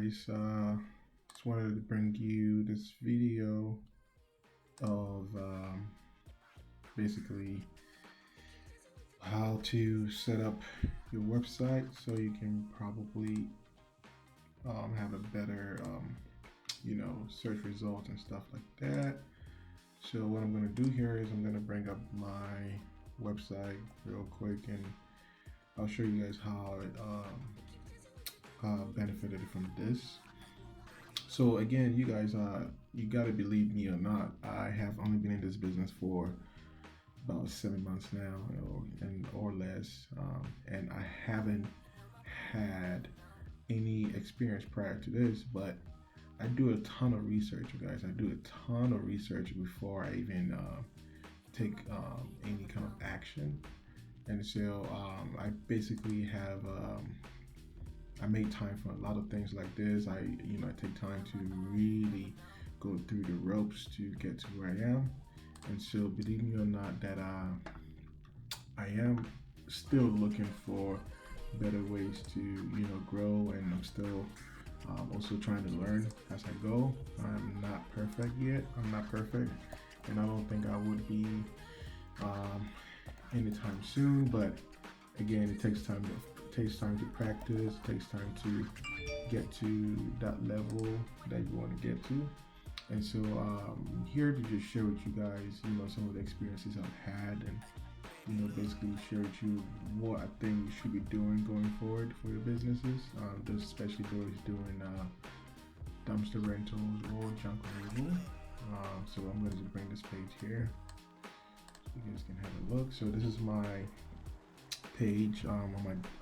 guys, just wanted to bring you this video of basically how to set up your website so you can probably have a better search results and stuff like that. So what I'm going to do here is I'm going to bring up my website real quick, and I'll show you guys how it benefited from this. So again, you guys, you gotta believe me or not, I have only been in this business for about 7 months now, or less, and I haven't had any experience prior to this. But I do a ton of research, you guys. I do a ton of research before I even take any kind of action. And so I basically have I make time for a lot of things like this. I take time to really go through the ropes to get to where I am. And so believe me or not, that I am still looking for better ways to grow, and I'm still also trying to learn as I go. I'm not perfect yet. I'm not perfect, and I don't think I would be anytime soon. But again, it takes time to practice. It takes time to get to that level that you want to get to. And so I'm here to just share with you guys, some of the experiences I've had, and basically share with you what I think you should be doing going forward for your businesses, especially those doing dumpster rentals or junk removal. So I'm going to bring this page here so you guys can have a look. So this is my page on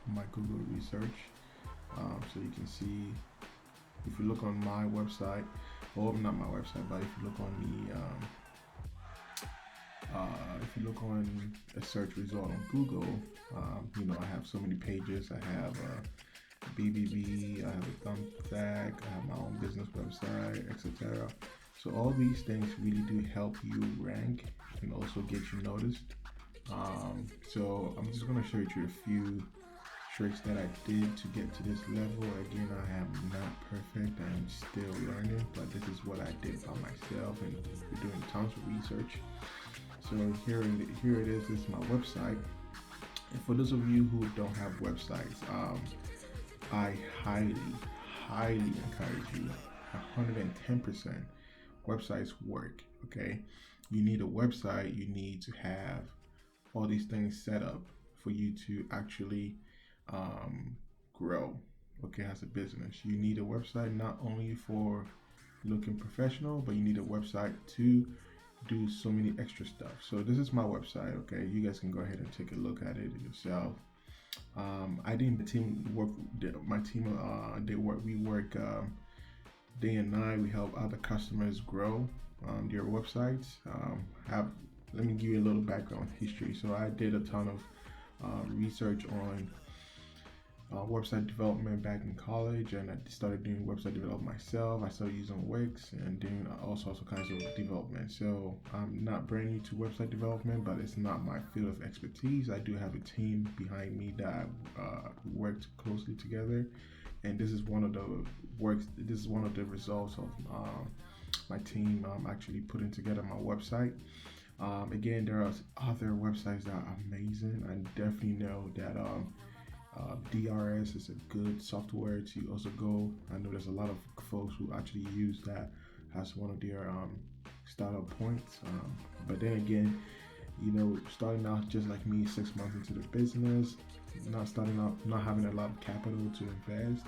my Google research. So you can see, if you look on my website, or not my website, but if you look on a search result on Google, I have so many pages. I have BBB, I have a Thumbtack, I have my own business website, etc. So all these things really do help you rank and also get you noticed. So I'm just going to show you a few tricks that I did to get to this level. Again, I am not perfect. I'm still learning, but this is what I did by myself and doing tons of research. So here it is. This is my website. And for those of you who don't have websites, I highly encourage you, 110%, websites work. Okay, you need a website. You need to have all these things set up for you to actually grow, okay, as a business. You need a website not only for looking professional, but you need a website to do so many extra stuff. So this is my website, okay. You guys can go ahead and take a look at it yourself. I didn't the team work my team they work we work day and night. We help other customers grow their websites. Let me give you a little background history. So I did a ton of research on website development back in college, and I started doing website development myself. I started using Wix and doing all sorts of kinds of development. So I'm not brand new to website development, but it's not my field of expertise. I do have a team behind me that worked closely together, and this is one of the results of my team actually putting together my website. Again, there are other websites that are amazing. I definitely know that DRS is a good software to also go. I know there's a lot of folks who actually use that as one of their startup points. But then again, starting out just like me, 6 months into the business, not having a lot of capital to invest,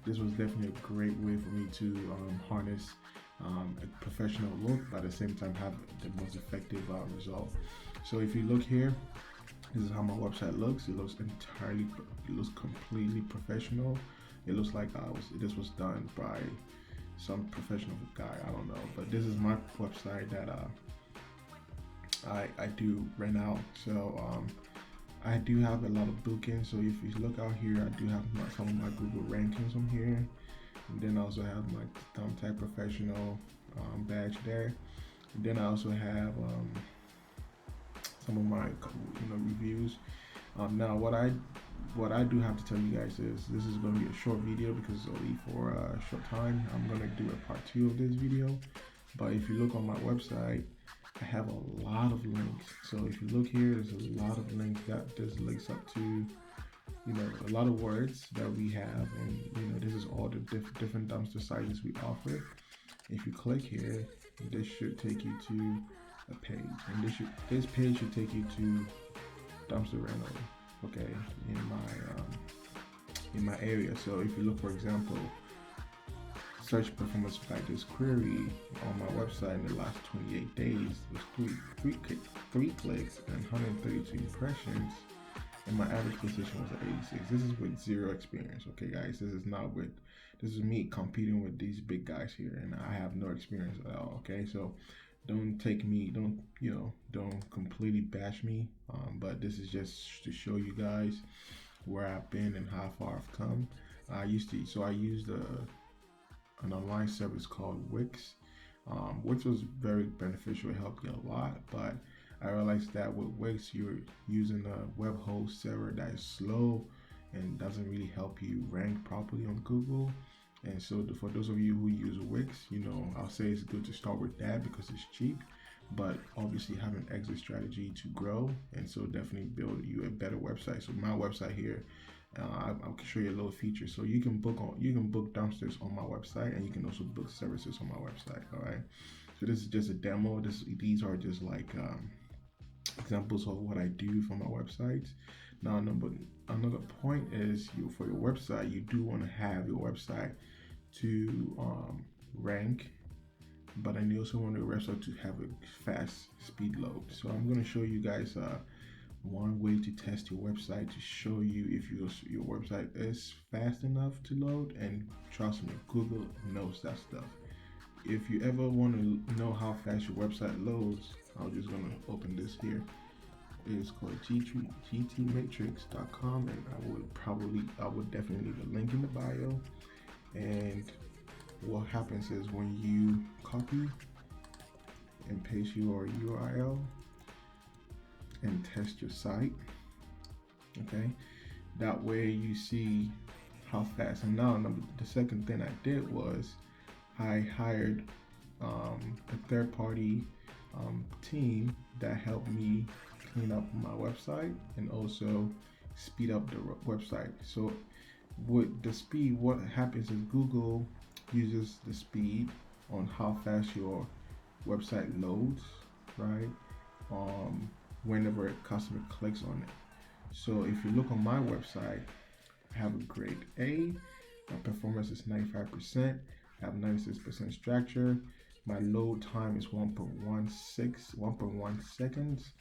this was definitely a great way for me to harness a professional look, but at the same time have the most effective result. So if you look here, this is how my website looks. It looks completely professional. It looks like this was done by some professional guy. I don't know, but this is my website that I do rent out. So I do have a lot of bookings. So if you look out here, I do have some of my Google rankings on here. And then I also have my Thumbtack Professional badge there. And then I also have some of my reviews. Now what I what I do have to tell you guys is this is going to be a short video because it's only for a short time. I'm going to do a part 2 of this video. But if you look on my website, I have a lot of links. So if you look here, there's a lot of links that this links up to, a lot of words that we have, and this is all the different dumpster sizes we offer. If you click here, this should take you to a page, and this page should take you to dumpster rental, okay, in my area. So if you look, for example, search performance factors query on my website in the last 28 days was three clicks and 132 impressions, and my average position was at 86. This is with zero experience, okay guys. This is me competing with these big guys here, and I have no experience at all, okay? So don't completely bash me, but this is just to show you guys where I've been and how far I've come. I used an online service called Wix. Wix was very beneficial, it helped me a lot, but I realized that with Wix you're using a web host server that is slow and doesn't really help you rank properly on Google. And so for those of you who use Wix, I'll say it's good to start with that because it's cheap, but obviously have an exit strategy to grow, and so definitely build you a better website. So my website here, I'll show you a little feature. So you can book dumpsters on my website, and you can also book services on my website. All right. So this is just a demo. These are just like examples of what I do for my websites. Now, another point is for your website, you do want to have your website to rank, but then you also want your website to have a fast speed load. So I'm going to show you guys one way to test your website to show you if your website is fast enough to load, and trust me, Google knows that stuff. If you ever want to know how fast your website loads, I'm just going to open this here. It's called gtmatrix.com, and I would definitely leave a link in the bio. And what happens is when you copy and paste your URL and test your site, okay, that way you see how fast. And now the second thing I did was I hired a third-party team that helped me clean up my website and also speed up the website. So with the speed, what happens is Google uses the speed on how fast your website loads, right? Whenever a customer clicks on it. So if you look on my website, I have a grade A, my performance is 95%, I have 96% structure, my load time is 1.1 seconds,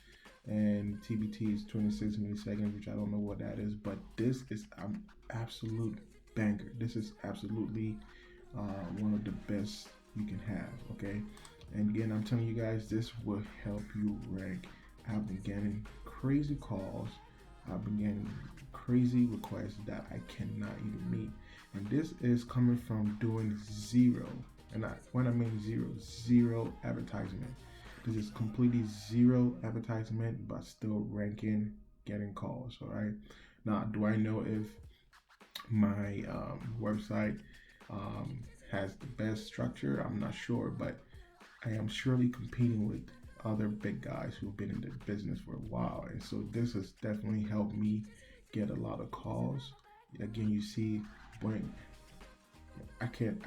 and TBT is 26 milliseconds, which I don't know what that is, but this is an absolute banger. This is absolutely one of the best you can have, okay? And again, I'm telling you guys, this will help you rank. I've been getting crazy calls, I've been getting crazy requests that I cannot even meet, and this is coming from doing zero, and when I mean zero advertisement. This is completely zero advertisement, but still ranking, getting calls. All right. Now, do I know if my website has the best structure? I'm not sure, but I am surely competing with other big guys who've been in the business for a while, and so this has definitely helped me get a lot of calls. Again, you see, when I can't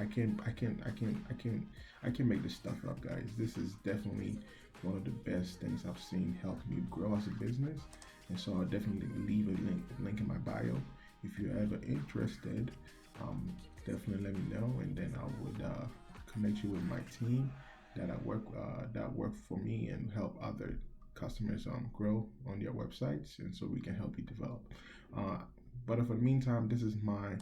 make this stuff up, guys. This is definitely one of the best things I've seen help me grow as a business, and so I'll definitely leave a link in my bio. If you're ever interested, definitely let me know, and then I would connect you with my team that work for me and help other customers grow on their websites, and so we can help you develop. But for the meantime, this is my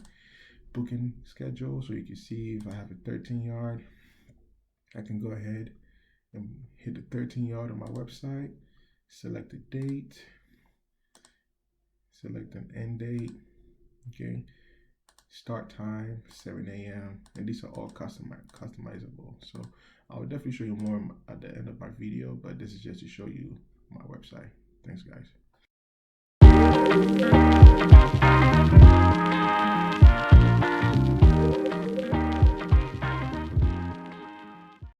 booking schedule, so you can see if I have a 13 yard, I can go ahead and hit the 13 yard on my website, select a date, select an end date, okay, start time 7 a.m. and these are all customizable. So I'll definitely show you more at the end of my video, but this is just to show you my website. Thanks, guys.